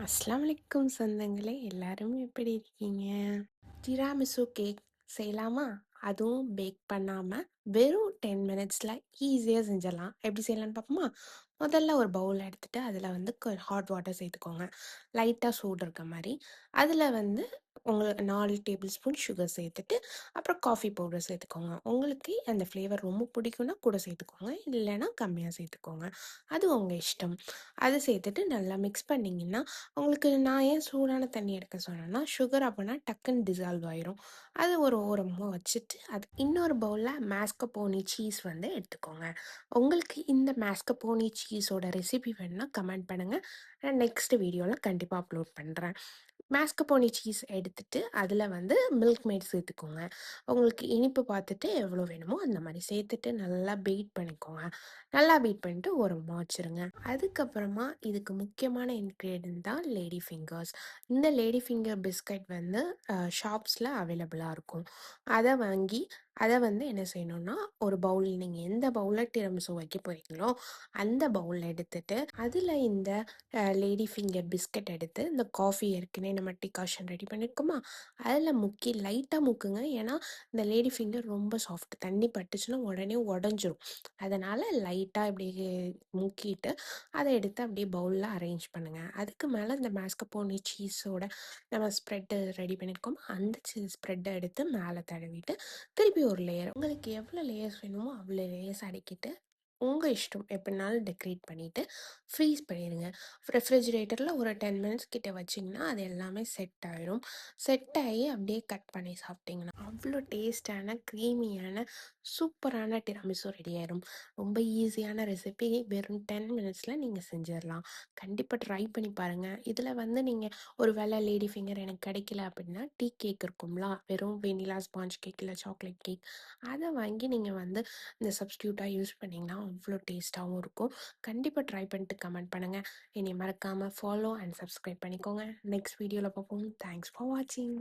அஸ்ஸலாமு அலைக்கும் சொந்தங்களே, எல்லாரும் எப்படி இருக்கீங்க? டிராமிசு கேக் செய்யலாமா? அதுவும் பேக் பண்ணாம வெறும் 10 மினிட்ஸில் ஈஸியாக செஞ்சிடலாம். எப்படி செய்யலாம்னு பார்ப்போமா? முதல்ல ஒரு பவுல் எடுத்துட்டு அதில் வந்து ஹாட் வாட்டர் சேர்த்துக்கோங்க. லைட்டாக சூடு இருக்க மாதிரி. அதில் வந்து உங்களுக்கு 4 டேபிள் ஸ்பூன் சுகர் சேர்த்துட்டு அப்புறம் காஃபி பவுடர் சேர்த்துக்கோங்க. உங்களுக்கு அந்த ஃப்ளேவர் ரொம்ப பிடிக்கும்னா கூட சேர்த்துக்கோங்க, இல்லைன்னா கம்மியாக சேர்த்துக்கோங்க. அது உங்கள் இஷ்டம். அதை சேர்த்துட்டு நல்லா மிக்ஸ் பண்ணிங்கன்னா உங்களுக்கு நான் ஏன் சூடான தண்ணி எடுக்க சொன்னேன்னா சுகர் அப்போனா டக்குன்னு டிசால்வ் ஆயிரும். அது ஒரு ஓரமாக வச்சுட்டு அது இன்னொரு பவுலில் மேஸ்கபோனி சீஸ் வந்து எடுத்துக்கோங்க. உங்களுக்கு இந்த மேஸ்கபோனி சீஸோட ரெசிபி வேணும்னா கமெண்ட் பண்ணுங்கள். நான் நெக்ஸ்ட் வீடியோவில் கண்டிப்பாக அப்லோட் பண்ணுறேன். மேஸ்கபோனி சீஸ் எடுத்துட்டு அதில் வந்து மில்க் மேட் சேர்த்துக்கோங்க. உங்களுக்கு இனிப்பு பார்த்துட்டு எவ்வளோ வேணுமோ அந்த மாதிரி சேர்த்துட்டு நல்லா பீட் பண்ணிக்கோங்க. நல்லா பீட் பண்ணிட்டு ஓரமாக வச்சுருங்க. அதுக்கப்புறமா இதுக்கு முக்கியமான இன்க்ரீடியன்ட் தான் லேடி ஃபிங்கர்ஸ். இந்த லேடி ஃபிங்கர் பிஸ்கட் வந்து ஷாப்ஸில் அவைலபிளாக இருக்கும். அதை வாங்கி அதை வந்து என்ன செய்யணும்னா ஒரு பவுல், நீங்கள் எந்த பவுலில் டிரமிசு வைக்க போகிறீங்களோ அந்த பவுல் எடுத்துட்டு அதில் இந்த லேடி ஃபிங்கர் பிஸ்கட் எடுத்து இந்த காஃபி ஏற்கனவே நம்ம டிகாஷன் ரெடி பண்ணியிருக்கோமா அதில் முக்கி லைட்டாக முக்குங்க. ஏன்னா இந்த லேடி ஃபிங்கர் ரொம்ப சாஃப்ட், தண்ணி பட்டுச்சுன்னா உடனே உடஞ்சிரும். அதனால் லைட்டாக இப்படி முக்கிட்டு அதை எடுத்து அப்படியே பவுலில் அரேஞ்ச் பண்ணுங்கள். அதுக்கு மேலே இந்த மேஸ்கபோனி சீஸோட நம்ம ஸ்ப்ரெட்டு ரெடி பண்ணியிருக்கோம், அந்த சீஸ் ஸ்ப்ரெட்டை எடுத்து மேலே தடவிட்டு திருப்பி ஒரு லேயர், உங்களுக்கு எவ்வளோ லேயர்ஸ் வேணுமோ அவ்வளோ லேயர்ஸ் அடிக்கிட்டு உங்கள் இஷ்டம் எப்படினாலும் டெக்கரேட் பண்ணிவிட்டு ஃப்ரீஸ் பண்ணிடுங்க. ரெஃப்ரிஜிரேட்டரில் ஒரு 10 மினிட்ஸ் கிட்ட வச்சிங்கன்னா அது எல்லாமே செட் ஆயிரும். செட் ஆகி அப்படியே கட் பண்ணி சாப்பிட்டிங்கன்னா அவ்வளோ டேஸ்டான க்ரீமியான சூப்பரான டிராமிசு ரெடி ஆயிரும். ரொம்ப ஈஸியான ரெசிபி, வெறும் 10 மினிட்ஸில் நீங்கள் செஞ்சிடலாம். கண்டிப்பாக ட்ரை பண்ணி பாருங்கள். இதில் வந்து நீங்கள் ஒரு வேளை லேடி ஃபிங்கர் எனக்கு கிடைக்கல அப்படின்னா டீ கேக் இருக்கும்ல, வெறும் வெனிலா ஸ்பாஞ்ச் கேக் இல்லை சாக்லேட் கேக், அதை வாங்கி நீங்கள் வந்து இந்த சப்ஸ்டியூட்டாக யூஸ் பண்ணிங்கன்னா அவ்வளோ டேஸ்ட்டாகவும் இருக்கும். கண்டிப்பாக ட்ரை பண்ணிட்டு கமெண்ட் பண்ணுங்கள். என்னை மறக்காமல் ஃபாலோ அண்ட் சப்ஸ்கிரைப் பண்ணிக்கோங்க. நெக்ஸ்ட் வீடியோவில் பார்ப்போம். தேங்க்ஸ் ஃபார் வாட்சிங்.